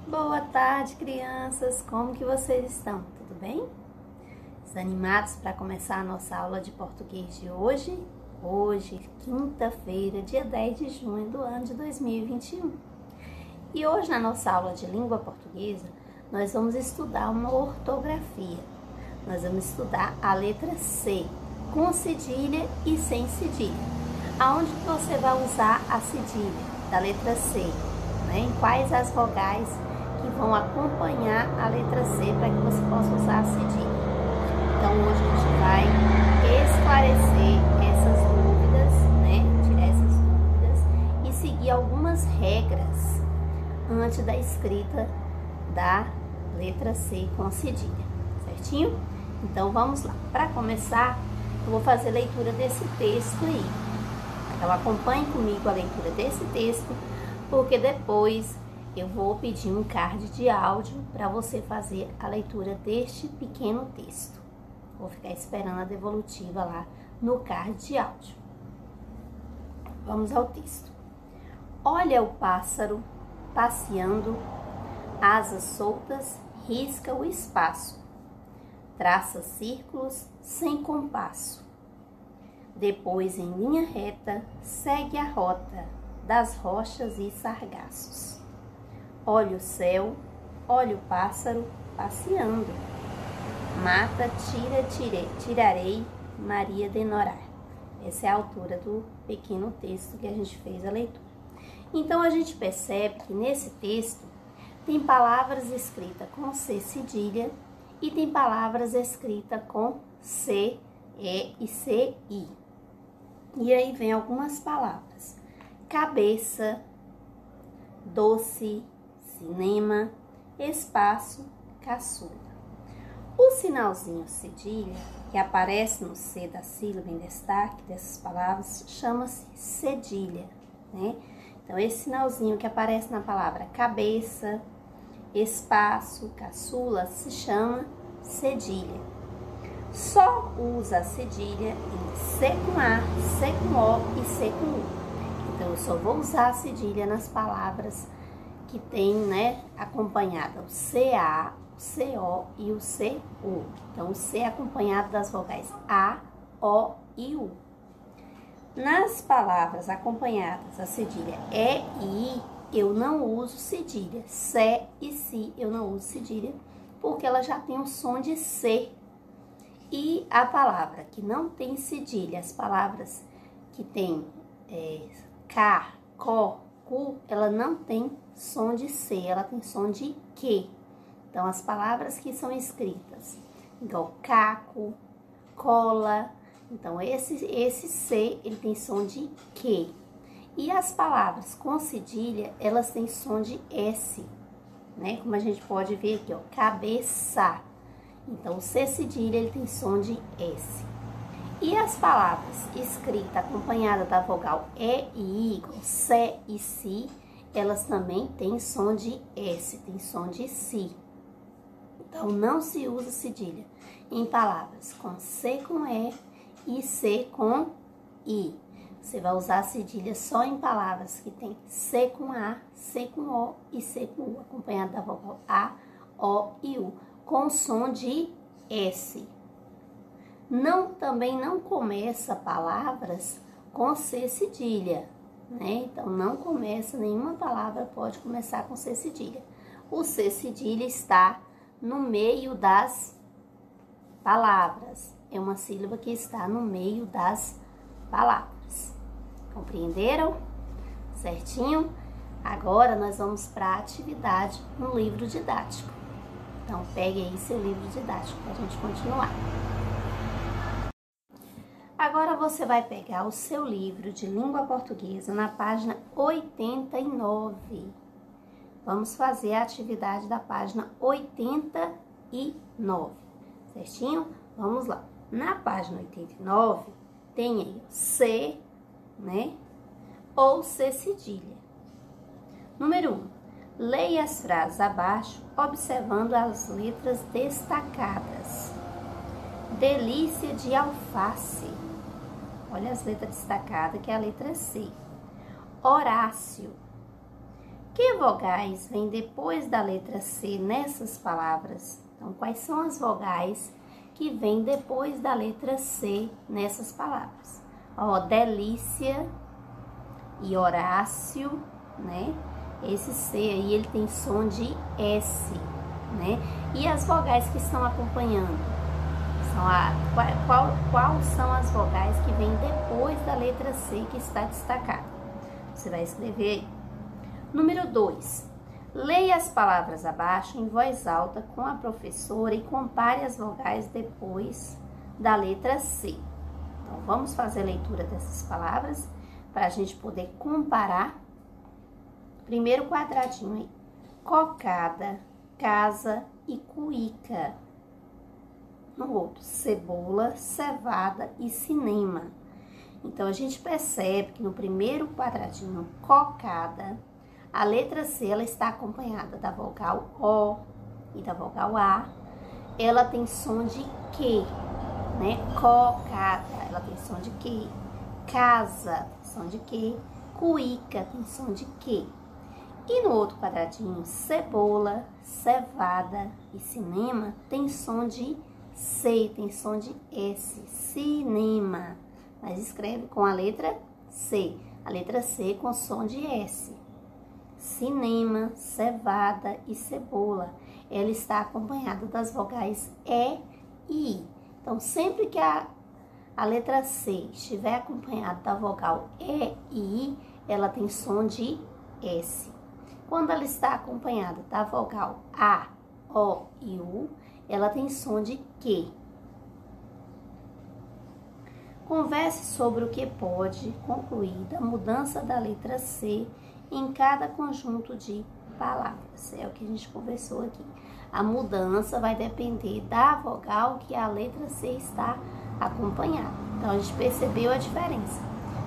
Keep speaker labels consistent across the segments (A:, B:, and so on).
A: Boa tarde, crianças! Como que vocês estão? Tudo bem? Estão animados para começar a nossa aula de português de hoje? Hoje, quinta-feira, dia 10 de junho do ano de 2021. E hoje, na nossa aula de língua portuguesa, nós vamos estudar uma ortografia. Nós vamos estudar a letra C, com cedilha e sem cedilha. Aonde você vai usar a cedilha da letra C? Em quais as vogais que vão acompanhar a letra C para que você possa usar a cedilha. Então hoje a gente vai esclarecer essas dúvidas, tirar essas dúvidas e seguir algumas regras antes da escrita da letra C com cedilha, certinho? Então vamos lá. Para começar, eu vou fazer a leitura desse texto aí. Então acompanhe comigo a leitura desse texto, porque depois eu vou pedir um card de áudio para você fazer a leitura deste pequeno texto. Vou ficar esperando a devolutiva lá no card de áudio. Vamos ao texto. Olha o pássaro passeando, asas soltas, risca o espaço, traça círculos sem compasso. Depois, em linha reta, segue a rota das rochas e sargaços. Olha o céu, olha o pássaro passeando. Mata, tirarei, Maria denorar. Essa é a altura do pequeno texto que a gente fez a leitura. Então, a gente percebe que nesse texto tem palavras escritas com C cedilha e tem palavras escritas com C, E e C, I. E aí vem algumas palavras. Cabeça, doce, cinema, espaço, caçula. O sinalzinho cedilha, que aparece no C da sílaba em destaque dessas palavras, chama-se cedilha, Então, esse sinalzinho que aparece na palavra cabeça, espaço, caçula, se chama cedilha. Só usa a cedilha em C com A, C com O e C com U. Então, eu só vou usar a cedilha nas palavras que tem, acompanhada o CA, o CO e o CU. Então, o C é acompanhado das vogais A, O e U. Nas palavras acompanhadas a cedilha E e I, eu não uso cedilha. C e Si, eu não uso cedilha, porque ela já tem o som de C. E a palavra que não tem cedilha, as palavras que tem K, Có, Cu, ela não tem som de C, ela tem som de Q. Então, as palavras que são escritas, igual caco, cola, então esse C, ele tem som de Q. E as palavras com cedilha, elas têm som de S, Como a gente pode ver aqui, ó, cabeça. Então, o C cedilha, ele tem som de S. E as palavras escritas acompanhadas da vogal E e I, C e Si, elas também têm som de S, tem som de Si. Então, não se usa cedilha em palavras com C com E C com I. Você vai usar a cedilha só em palavras que tem C com A, C com O e C com U, acompanhado da vogal A, O e U, com som de S. Também não começa palavras com C cedilha, Então, não começa, nenhuma palavra pode começar com C cedilha. O C cedilha está no meio das palavras. É uma sílaba que está no meio das palavras. Compreenderam? Certinho? Agora, nós vamos para a atividade no livro didático. Então, pegue aí seu livro didático para a gente continuar. Agora você vai pegar o seu livro de língua portuguesa na página 89. Vamos fazer a atividade da página 89, certinho? Vamos lá. Na página 89 tem aí C, ou C cedilha. Número 1. Leia as frases abaixo, observando as letras destacadas. Delícia de alface. Olha as letras destacadas, que é a letra C. Horácio. Que vogais vêm depois da letra C nessas palavras? Então, quais são as vogais que vêm depois da letra C nessas palavras? Ó, delícia e Horácio, né? Esse C aí, ele tem som de S, né? E as vogais que estão acompanhando? Qual são as vogais que vêm depois da letra C que está destacada? Você vai escrever aí. Número 2. Leia as palavras abaixo em voz alta com a professora e compare as vogais depois da letra C. Então, vamos fazer a leitura dessas palavras para a gente poder comparar. Primeiro quadradinho aí. Cocada, casa e cuíca. No outro, cebola, cevada e cinema. Então, a gente percebe que no primeiro quadradinho, cocada, a letra C, ela está acompanhada da vogal O e da vogal A. Ela tem som de Q, né? Cocada, ela tem som de Q. Casa, tem som de Q. Cuíca, tem som de Q. E no outro quadradinho, cebola, cevada e cinema, tem som de C, tem som de S, cinema. Mas escreve com a letra C, a letra C com som de S. Cinema, cevada e cebola. Ela está acompanhada das vogais E e I. Então, sempre que a letra C estiver acompanhada da vogal E e I, ela tem som de S. Quando ela está acompanhada da vogal A, O e U, ela tem som de Q. Converse sobre o que pode concluir da mudança da letra C em cada conjunto de palavras. É o que a gente conversou aqui. A mudança vai depender da vogal que a letra C está acompanhada. Então, a gente percebeu a diferença.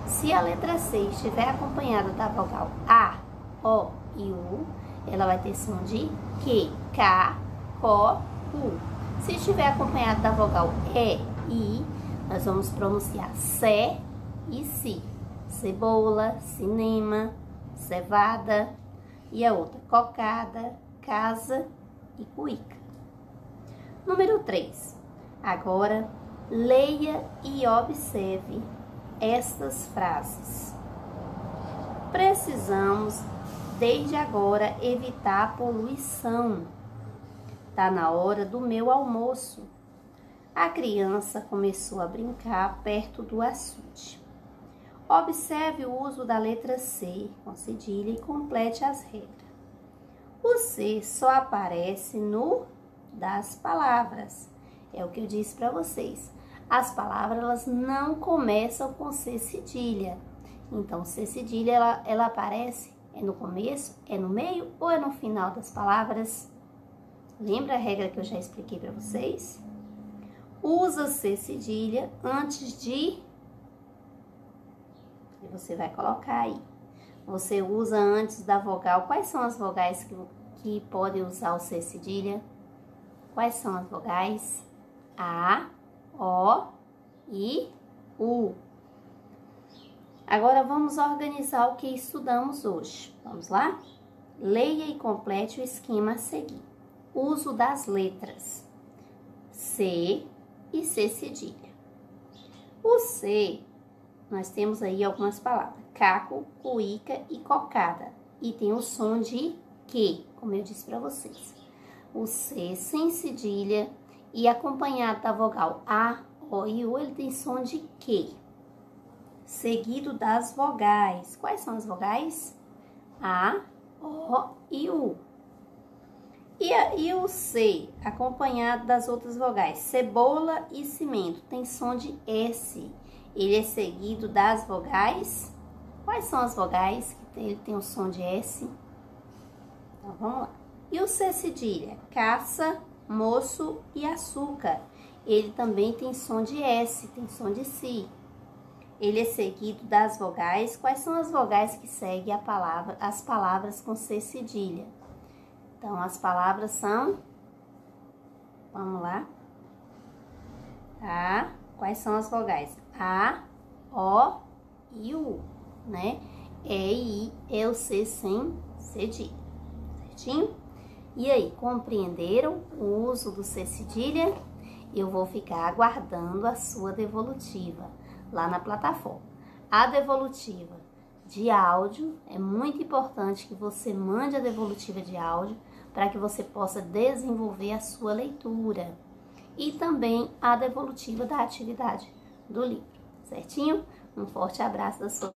A: Se a letra C estiver acompanhada da vogal A, O e U, ela vai ter som de Q, K, Ko, U. Se estiver acompanhada da vogal E e I, nós vamos pronunciar C e Si. Cebola, cinema, cevada e a outra, cocada, casa e cuíca. Número 3. Agora, leia e observe estas frases. Precisamos, desde agora, evitar a poluição. Tá na hora do meu almoço. A criança começou a brincar perto do açude. Observe o uso da letra C com cedilha e complete as regras. O C só aparece no das palavras. É o que eu disse para vocês. As palavras, elas não começam com C cedilha. Então, C cedilha, ela aparece no começo, é no meio ou é no final das palavras? Lembra a regra que eu já expliquei para vocês? Usa C cedilha antes de... E você vai colocar aí. Você usa antes da vogal. Quais são as vogais que podem usar o C cedilha? Quais são as vogais? A, O e U. Agora vamos organizar o que estudamos hoje. Vamos lá? Leia e complete o esquema a seguir. Uso das letras C e C cedilha. O C, nós temos aí algumas palavras. Caco, cuíca e cocada. E tem o som de Q, como eu disse para vocês. O C sem cedilha e acompanhado da vogal A, O e U, ele tem som de Q. Seguido das vogais. Quais são as vogais? A, O e U. E o C, acompanhado das outras vogais. Cebola e cimento, tem som de S. Ele é seguido das vogais. Quais são as vogais que ele tem o som de S? Então, vamos lá. E o C cedilha? Caça, moço e açúcar. Ele também tem som de S, tem som de Si. Ele é seguido das vogais. Quais são as vogais que seguem as palavras com C cedilha? Então, as palavras são... Vamos lá. A. Quais são as vogais? A, O e U, né? E, I, E, o C sem cedilha, certinho? E aí, compreenderam o uso do C cedilha? Eu vou ficar aguardando a sua devolutiva lá na plataforma. A devolutiva de áudio, é muito importante que você mande a devolutiva de áudio para que você possa desenvolver a sua leitura. E também a devolutiva da atividade do livro, certinho? Um forte abraço da sua